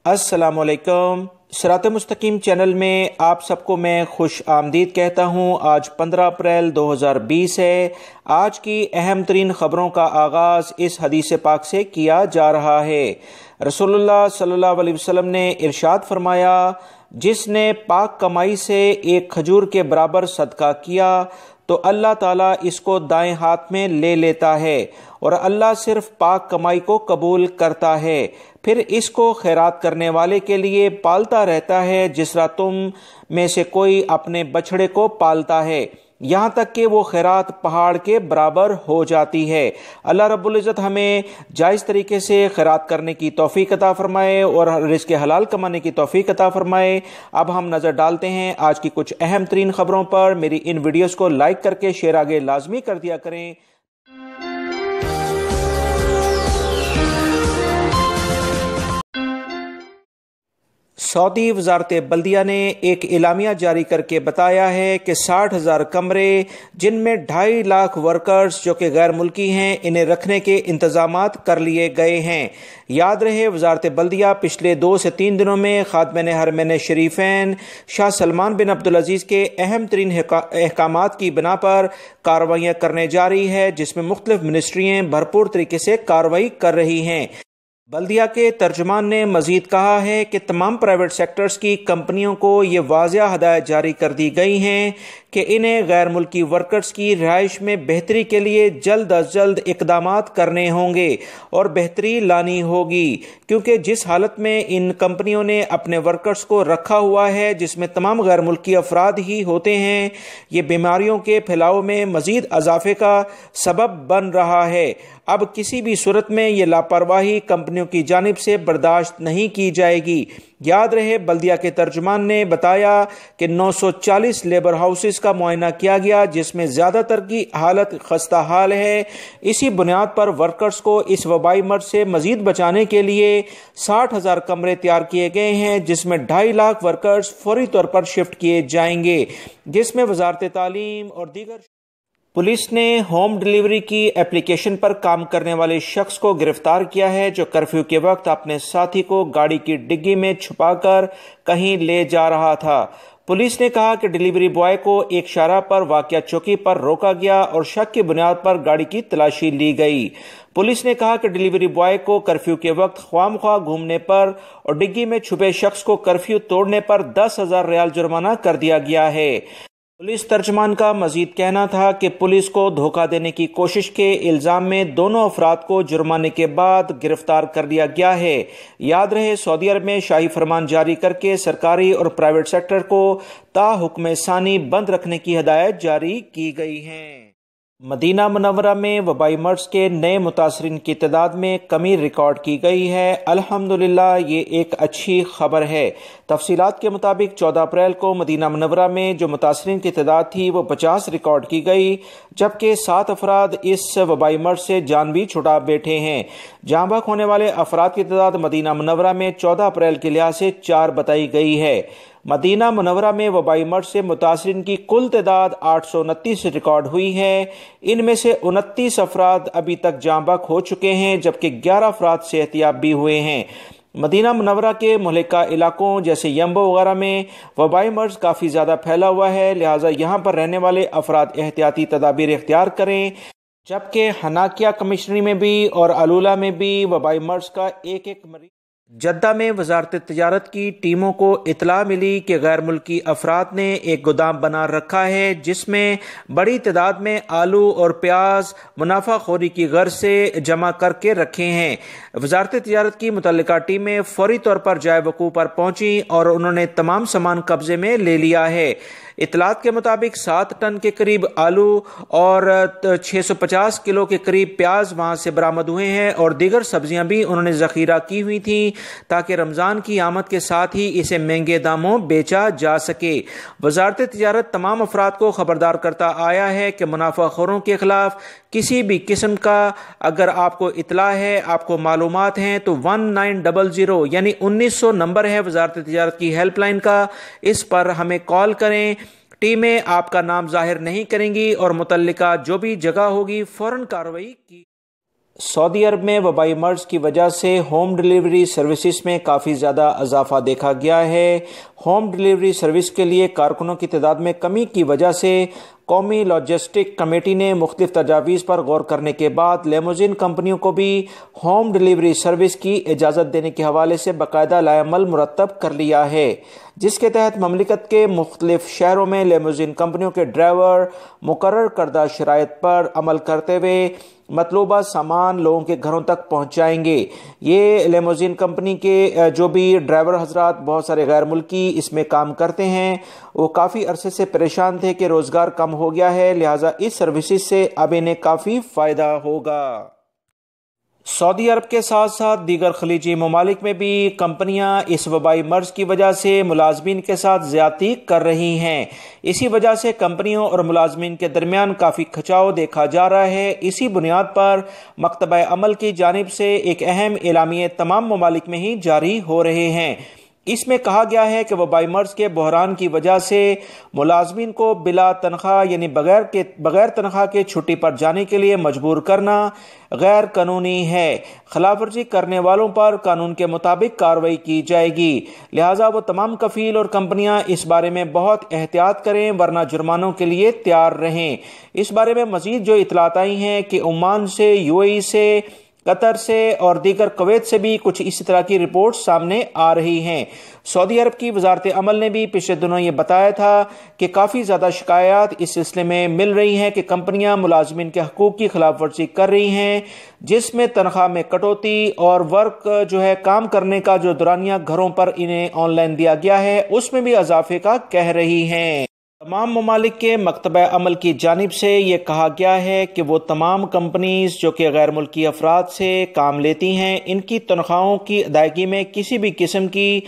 अस्सलाम वालेकुम। सिरात मुस्तकीम चैनल में आप सबको मैं खुश आमदीद कहता हूँ। आज 15 अप्रैल 2020 है। आज की अहम तरीन ख़बरों का आगाज़ इस हदीस पाक से किया जा रहा है। रसूलुल्लाह सल्लल्लाहु अलैहि वसल्लम ने इरशाद फरमाया, जिसने पाक कमाई से एक खजूर के बराबर सदका किया तो अल्लाह ताला इसको दाएं हाथ में ले लेता है और अल्लाह सिर्फ पाक कमाई को कबूल करता है, फिर इसको खैरात करने वाले के लिए पालता रहता है जिस तरह तुम में से कोई अपने बछड़े को पालता है, यहाँ तक कि वो खैरात पहाड़ के बराबर हो जाती है। अल्लाह रब्बुल इज़्ज़त हमें जायज़ तरीके से खैरात करने की तौफीक अता फरमाए और रिज़्क़ हलाल कमाने की तौफीक अता फरमाए। अब हम नज़र डालते हैं आज की कुछ अहम तरीन ख़बरों पर। मेरी इन वीडियोज़ को लाइक करके शेयर आगे लाजमी कर दिया करें। सऊदी वजारत बल्दिया ने एक एलामिया जारी करके बताया है कि 60,000 कमरे जिनमें 2.5 लाख वर्कर्स जो कि गैर मुल्की हैं, इन्हें रखने के इंतजामात कर लिए गए हैं। याद रहे, वजारत बल्दिया पिछले 2 से 3 दिनों में खादिम हरमैन शरीफैन शाह सलमान बिन अब्दुल अजीज़ के अहम तरीन अहकामात की बिना पर कार्रवाइयाँ करने जा रही है, जिसमें मुख्तलिफ मिनिस्ट्रियाँ भरपूर तरीके से कार्रवाई कर रही हैं। बल्दिया के तर्जुमान ने मजीद कहा है कि तमाम प्राइवेट सेक्टर्स की कंपनियों को ये वाज़िया हदायत जारी कर दी गई हैं कि इन्हें गैर मुल्की वर्कर्स की रिहाइश में बेहतरी के लिए जल्द अज जल्द इक़दामात करने होंगे और बेहतरी लानी होगी, क्योंकि जिस हालत में इन कंपनियों ने अपने वर्कर्स को रखा हुआ है, जिसमें तमाम गैर मुल्की अफराद ही होते हैं, ये बीमारियों के फैलाव में मजीद इजाफे का सबब बन रहा है। अब किसी भी सूरत में ये लापरवाही कंपनियों की जानिब से बर्दाश्त नहीं की जाएगी। याद रहे, बल्दिया के तर्जुमान ने बताया कि 940 लेबर हाउसेस का मुआयना किया गया, जिसमें ज़्यादातर की हालत खस्ता हाल है। इसी बुनियाद पर वर्कर्स को इस वबाई मर्ज से मजीद बचाने के लिए 60,000 कमरे तैयार किए गए हैं, जिसमें 2.5 लाख वर्कर्स फौरी तौर पर शिफ्ट किए जाएंगे, जिसमें वजारत तालीम और दीगर। पुलिस ने होम डिलीवरी की एप्लीकेशन पर काम करने वाले शख्स को गिरफ्तार किया है, जो कर्फ्यू के वक्त अपने साथी को गाड़ी की डिग्गी में छुपाकर कहीं ले जा रहा था। पुलिस ने कहा कि डिलीवरी बॉय को एक इशारा पर वाक़या चौकी पर रोका गया और शक की बुनियाद पर गाड़ी की तलाशी ली गई। पुलिस ने कहा कि डिलीवरी बॉय को कर्फ्यू के वक्त ख्वामख्वाह घूमने पर और डिग्गी में छुपे शख्स को कर्फ्यू तोड़ने पर 10,000 रियाल जुर्माना कर दिया गया है। पुलिस तर्जमान का मजीद कहना था कि पुलिस को धोखा देने की कोशिश के इल्ज़ाम में दोनों अफराद को जुर्माने के बाद गिरफ्तार कर लिया गया है। याद रहे, सऊदी अरब में शाही फरमान जारी करके सरकारी और प्राइवेट सेक्टर को ता हुक्म सानी बंद रखने की हदायत जारी की गई है। मदीना मुनव्वरा में वबाई मर्ज के नए मुतासरीन की तादाद में कमी रिकॉर्ड की गई है। अल्हम्दुलिल्लाह, ये एक अच्छी खबर है। तफसीलात के मुताबिक 14 अप्रैल को मदीना मुनव्वरा में जो मुतासरीन की तादाद थी वो 50 रिकॉर्ड की गई, जबकि 7 अफराद इस वबाई मर्ज से जान भी छुड़ा बैठे हैं। जाँ बहक होने वाले अफराद की तादाद मदीना मुनव्वरा में 14 अप्रैल के लिहाज से 4 बताई गई है। मदीना मुनव्वरा में वबाई मर्ज से मुतासरीन की कुल तादाद 829 रिकॉर्ड हुई है। इनमें से 29 अफराद अभी तक जाँ बहक हो चुके हैं, जबकि 11 अफराद सेहतियाब भी हुए हैं। मदीना मुनव्वरा के मुहलिका इलाकों जैसे यम्बो वगैरह में वबाई मर्ज काफ़ी ज़्यादा फैला हुआ है, लिहाजा यहाँ पर रहने वाले अफराद एहतियाती तदाबीर इख्तियार करें। जबकि हनाकिया कमिश्नरी में भी और अलूला में भी वबाई मर्ज का एक मरीज। जद्दा में वजारत तिजारत की टीमों को इतला मिली कि गैर मुल्की अफराद ने एक गोदाम बना रखा है, जिसमें बड़ी तादाद में आलू और प्याज मुनाफाखोरी की गर्ज से जमा करके रखे हैं। वजारत तिजारत की मुतल्लिका टीमें फौरी तौर पर जाए वकूफ़ पर पहुंची और उन्होंने तमाम सामान कब्जे में ले लिया है। इतलात के मुताबिक 7 टन के करीब आलू और 650 किलो के करीब प्याज वहां से बरामद हुए हैं और दीगर सब्जियां भी उन्होंने जखीरा की हुई थी, ताकि रमज़ान की आमद के साथ ही इसे महंगे दामों बेचा जा सके। वजारत तिजारत तमाम अफराद को खबरदार करता आया है कि मुनाफाखोरों के खिलाफ किसी भी किस्म का अगर आपको इतला है, आपको मालूमात हैं, तो 1900 यानी 1900 नंबर है वजारत तिजारत की हेल्पलाइन का, इस पर हमें कॉल करें। टीमें आपका नाम जाहिर नहीं करेंगी और मुतल्लिका जो भी जगह होगी फौरन कार्रवाई की। سعودی عرب میں وبائی مرض کی وجہ سے ہوم ڈیلیوری سروسز میں کافی زیادہ اضافہ دیکھا گیا ہے۔ ہوم ڈیلیوری سروس کے لیے کارکنوں کی تعداد میں کمی کی وجہ سے قومی لاجسٹک کمیٹی نے مختلف تجاویز پر غور کرنے کے بعد لیموزین کمپنیوں کو بھی ہوم ڈیلیوری سروس کی اجازت دینے کے حوالے سے باقاعدہ لائحہ عمل مرتب کر لیا ہے، جس کے تحت مملکت کے مختلف شہروں میں لیموزین کمپنیوں کے ڈرائیور مقرر کردہ شرائط پر عمل کرتے ہوئے مطلوبہ سامان لوگوں کے گھروں تک پہنچائیں گے۔ یہ لیموزین کمپنی کے جو بھی ڈرائیور حضرات بہت سارے غیر ملکی اس میں کام کرتے ہیں، وہ کافی عرصے سے پریشان تھے کہ روزگار کم ہو گیا ہے، لہٰذا اس سروسز سے اب انہیں کافی فائدہ ہوگا۔ سعودی عرب کے ساتھ ساتھ دیگر خلیجی ممالک میں بھی کمپنیاں اس وبائی مرض کی وجہ سے ملازمین کے ساتھ زیادتی کر رہی ہیں۔ اسی وجہ سے کمپنیوں اور ملازمین کے درمیان کافی کھچاؤ دیکھا جا رہا ہے۔ اسی بنیاد پر مکتبہ عمل کی جانب سے ایک اہم اعلامیے تمام ممالک میں ہی جاری ہو رہے ہیں۔ اس میں کہا گیا ہے کہ وبائی مرض کے بحران کی وجہ سے ملازمین کو بلا تنخواہ یعنی بغیر تنخواہ کے چھٹی پر جانے کے لیے مجبور کرنا غیر قانونی ہے۔ خلاف ورزی کرنے والوں پر قانون کے مطابق کارروائی کی جائے گی، لہٰذا وہ تمام کفیل اور کمپنیاں اس بارے میں بہت احتیاط کریں ورنہ جرمانوں کے لیے تیار رہیں۔ اس بارے میں مزید جو اطلاعات آئی ہیں کہ عمان سے، UAE سے، قطر سے اور دیگر کویت سے بھی کچھ اسی طرح کی رپورٹ سامنے آ رہی ہیں۔ سعودی عرب کی وزارت عمل نے بھی پچھلے دنوں یہ بتایا تھا کہ کافی زیادہ شکایات اس سلسلے میں مل رہی ہیں کہ کمپنیاں ملازمین کے حقوق کی خلاف ورزی کر رہی ہیں، جس میں تنخواہ میں کٹوتی اور ورک کام کرنے کا جو دورانیہ گھروں پر انہیں آن لائن دیا گیا ہے اس میں بھی اضافے کا کہہ رہی ہیں۔ تمام ممالک کے مکتبہ عمل کی جانب سے یہ کہا گیا ہے کہ وہ تمام کمپنیز جو کہ غیر ملکی افراد سے کام لیتی ہیں، ان کی تنخواہوں کی ادائیگی میں کسی بھی قسم کی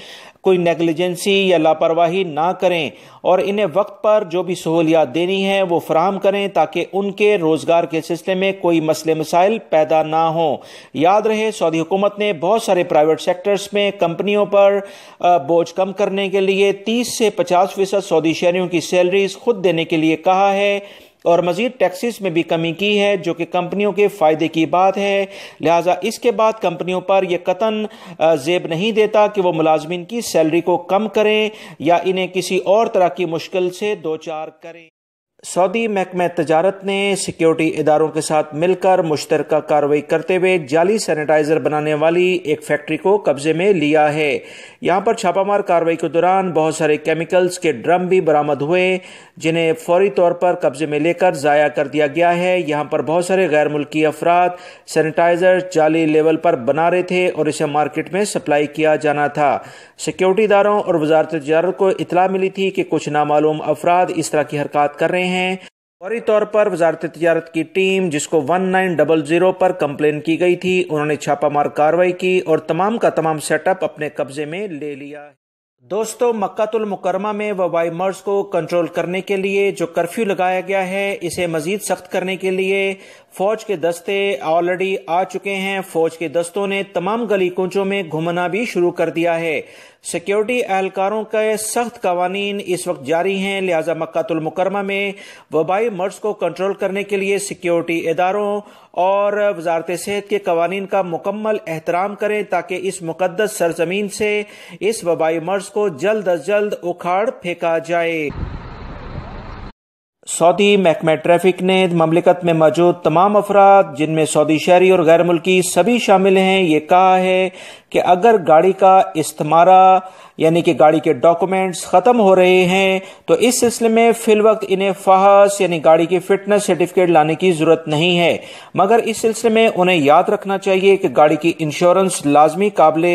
کوئی نیگلیجنسی یا لاپرواہی نہ کریں اور انہیں وقت پر جو بھی سہولیات دینی ہے وہ فراہم کریں تاکہ ان کے روزگار کے سلسلے میں کوئی مسئلے مسائل پیدا نہ ہوں۔ یاد رہے سعودی حکومت نے بہت سارے پرائیویٹ سیکٹرز میں کمپنیوں پر بوجھ کم کرنے کے لیے 30 سے 50% سعودی شہریوں کی سیلریز خود دینے کے لیے کہا ہے اور مزید ٹیکسز میں بھی کمی کی ہے، جو کہ کمپنیوں کے فائدے کی بات ہے۔ لہٰذا اس کے بعد کمپنیوں پر یہ قطعاً زیب نہیں دیتا کہ وہ ملازمین کی سیلری کو کم کریں یا انہیں کسی اور طرح کی مشکل سے دوچار کریں۔ سعودی محکمہ تجارت نے سیکیورٹی اداروں کے ساتھ مل کر مشترکہ کارروائی کرتے ہوئے جعلی سینیٹائزر بنانے والی ایک فیکٹری کو قبضے میں لیا ہے۔ یہاں پر چھاپہ مار کارروائی کے دوران بہت سارے کیمیکلز کے ڈرم بھی برآمد ہوئے، جنہیں فوری طور پر قبضے میں لے کر ضائع کر دیا گیا ہے۔ یہاں پر بہت سارے غیر ملکی افراد سینیٹائزر جعلی لیول پر بنا رہے تھے اور اسے مارکیٹ میں سپلائی کیا جانا تھا۔ سیکیورٹی اداروں اور وزارت تجارت کو اطلاع ملی تھی کہ کچھ نامعلوم افراد اس طرح کی حرکات کر رہے ہیں۔ فوری طور پر وزارت تجارت کی ٹیم، جس کو 1900 پر کمپلین کی گئی تھی، انہوں نے چھاپہ مار کارروائی کی اور تمام کا تمام سیٹ اپ اپنے قبضے میں لے لیا۔ دوستو، مکہ المکرمہ میں وبائی مرض کو کنٹرول کرنے کے لیے جو کرفیو لگایا گیا ہے، اسے مزید سخت کرنے کے لیے فوج کے دستے آلریڈی آ چکے ہیں۔ فوج کے دستوں نے تمام گلی کوچوں میں گھومنا بھی شروع کر دیا ہے۔ سیکیورٹی اہلکاروں کے سخت قوانین اس وقت جاری ہیں، لہٰذا مکہ المکرمہ میں وبائی مرض کو کنٹرول کرنے کے لیے سیکیورٹی اداروں اور وزارت صحت کے قوانین کا مکمل احترام کریں تاکہ اس مقدس سرزمین سے اس وبائی مرض کو جلد از جلد اکھاڑ پھینکا جائے۔ سعودی محکمہ ٹریفک نے مملکت میں موجود تمام افراد، جن میں سعودی شہری اور غیر ملکی سبھی شامل ہیں، یہ کہا ہے کہ اگر گاڑی کا استمارہ یعنی کہ گاڑی کے ڈاکومنٹس ختم ہو رہے ہیں تو اس سلسلے میں فی الوقت انہیں فحص یعنی گاڑی کی فٹنس سرٹیفکیٹ لانے کی ضرورت نہیں ہے، مگر اس سلسلے میں انہیں یاد رکھنا چاہیے کہ گاڑی کی انشورنس لازمی قابل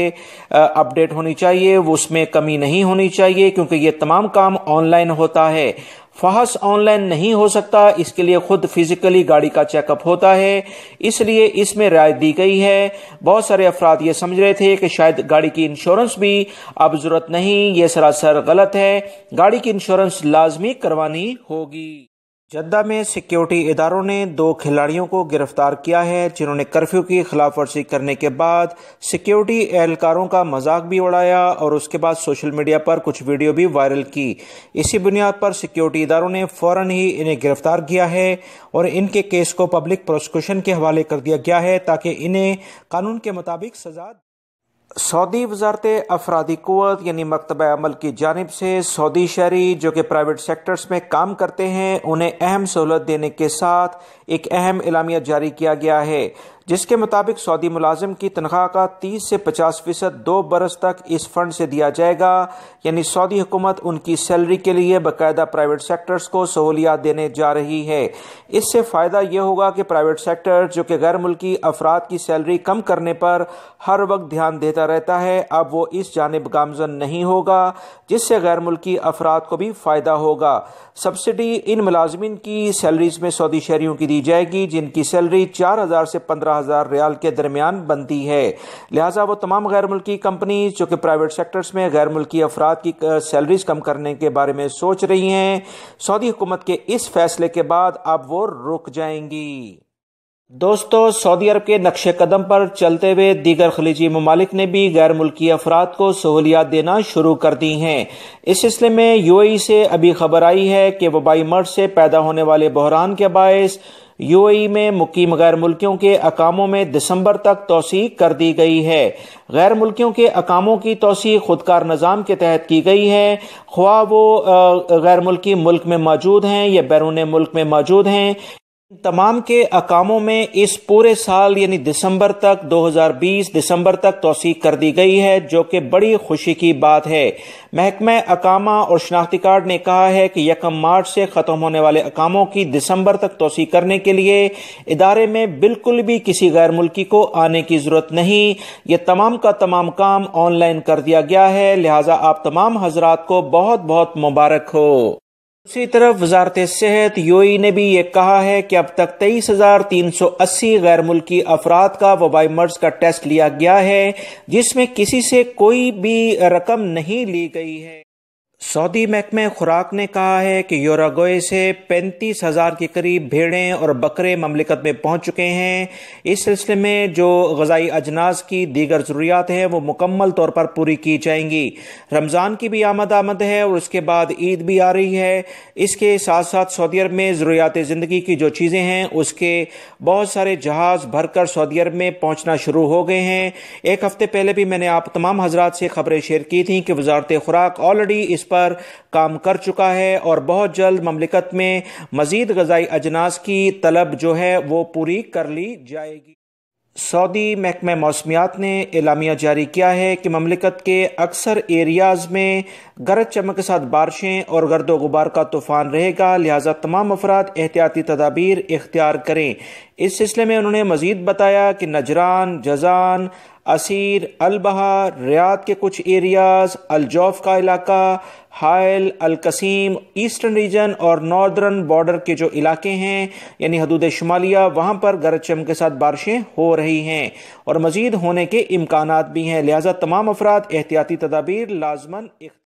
اپڈیٹ ہونی چاہیے، وہ اس میں کمی نہیں ہونی چاہیے، کیونکہ یہ تمام کام آن لائن ہوتا ہے۔ فحص آن لائن نہیں ہو سکتا، اس کے لیے خود فزیکلی گاڑی کا چیک اپ ہوتا ہے، اس لیے اس میں رعایت دی گئی ہے۔ بہت سارے افراد یہ سمجھ رہے تھے کہ شاید گاڑی کی انشورنس بھی اب ضرورت نہیں، یہ سراسر غلط ہے، گاڑی کی انشورنس لازمی کروانی ہوگی۔ जद्दा में सिक्योरिटी इदारों ने 2 खिलाड़ियों को गिरफ्तार किया है जिन्होंने कर्फ्यू की खिलाफ वर्जी करने के बाद सिक्योरिटी एहलकारों का मजाक भी उड़ाया और उसके बाद सोशल मीडिया पर कुछ वीडियो भी वायरल की। इसी बुनियाद पर सिक्योरिटी इदारों ने फौरन ही इन्हें गिरफ्तार किया है और इनके केस को पब्लिक प्रोसिक्यूशन के हवाले कर दिया गया है ताकि इन्हें कानून के मुताबिक सजा। सऊदी वजारत अफरादी क़ुव्वत यानी मकतब अमल की जानिब से सऊदी शहरी जो कि प्राइवेट सेक्टर्स में काम करते हैं उन्हें अहम सहूलत देने के साथ एक अहम एलामिया जारी किया गया है जिसके मुताबिक सऊदी मुलाजिम की तनख्वाह का 30 से 50% 2 बरस तक इस फंड से दिया जाएगा। यानी सऊदी हुकूमत उनकी सैलरी के लिए बाकायदा प्राइवेट सेक्टर्स को सहूलियात देने जा रही है। इससे फ़ायदा यह होगा कि प्राइवेट सेक्टर जो कि गैर मुल्की अफराद की सैलरी कम करने पर हर वक्त ध्यान देता रहता है, अब वो इस जानिब गामजन नहीं होगा जिससे गैर मुल्की अफराद को भी फ़ायदा होगा। सब्सिडी इन मुलाजमीन की सैलरीज में सऊदी शहरियों की दी जाएगी जिनकी सैलरी 4,000 से 15,000 रियाल के दरमियान बनती है। लिहाजा वो तमाम गैर मुल्की कंपनीज जो कि प्राइवेट सेक्टर्स में गैर मुल्की अफराद की सैलरीज कम करने के बारे में सोच रही हैं, सऊदी हुकूमत के इस फैसले के बाद अब वो रुक जाएंगी। दोस्तों, सऊदी अरब के नक्शे कदम पर चलते हुए दीगर खलीजी ममालिक ने भी गैर मुल्की अफराद को सहूलियात देना शुरू कर दी हैं। इस सिलसिले में यूएई से अभी खबर आई है कि वबाई मर्ज से पैदा होने वाले बहरान के बायस यूएई में मुकीम गैर मुल्कियों के अकामों में दिसंबर तक तोसी कर दी गई है। गैर मुल्कियों के अकामों की तोसी खुदकार निज़ाम के तहत की गई है, ख्वाह वो गैर मुल्की मुल्क में मौजूद हैं या बैरून मुल्क में मौजूद हैं। तमाम के अकामों में इस पूरे साल यानी दिसंबर तक 2020 दिसंबर तक तौसीक कर दी गई है जो कि बड़ी खुशी की बात है। महकमा अकामा और शनाख्ती कार्ड ने कहा है कि 1 मार्च से ख़त्म होने वाले अकामों की दिसंबर तक तौसीक करने के लिए इदारे में बिल्कुल भी किसी गैर मुल्की को आने की ज़रूरत नहीं। ये तमाम का तमाम काम ऑनलाइन कर दिया गया है, लिहाजा आप तमाम हजरात को बहुत बहुत मुबारक हो। दूसरी तरफ वजारत सेहत यूएई ने भी ये कहा है कि अब तक 23,380 गैर मुल्की अफराद का वबाई मर्ज का टेस्ट लिया गया है जिसमें किसी से कोई भी रकम नहीं ली गई है। सऊदी महकमे खुराक ने कहा है कि योरागोए से 35,000 के करीब भेड़ें और बकरे ममलिकत में पहुंच चुके हैं। इस सिलसिले में जो ग़ज़ाई अजनास की दीगर ज़रूरियात हैं वो मुकम्मल तौर पर पूरी की जाएंगी। रमज़ान की भी आमद है और उसके बाद ईद भी आ रही है। इसके साथ साथ सऊदी अरब में ज़रूरियात ज़िंदगी की जो चीज़ें हैं उसके बहुत सारे जहाज़ भरकर सऊदी अरब में पहुँचना शुरू हो गए हैं। एक हफ़्ते पहले भी मैंने आप तमाम हजरात से खबरें शेयर की थी कि वजारत खुराक ऑलरेडी इस पर काम कर चुका है और बहुत जल्द ममलिकत में मजीद ग़ज़ाई अजनास की तलब जो है वो पूरी कर ली जाएगी। सऊदी महकमा मौसमियात ने एलामिया जारी किया है कि ममलिकत के अक्सर एरियाज़ में गरज चमक के साथ बारिशें और गर्द गुबार का तूफ़ान रहेगा, लिहाजा तमाम अफराद एहतियाती तदाबीर इख्तियार करें। इस सिलसिले में उन्होंने मज़ीद बताया कि नजरान, जजान, असीर, अलबहा, रियाद के कुछ एरियाज़, अलजौफ का इलाका, हायल, अलकसीम, ईस्टर्न रीजन और नॉर्दर्न बॉर्डर के जो इलाके हैं यानी हदूद शुमालिया, वहाँ पर गरज चमक के साथ बारिशें हो रही हैं और मज़ीद होने के इम्कानात भी हैं, लिहाजा तमाम अफराद एहतियाती तदाबीर लाजमन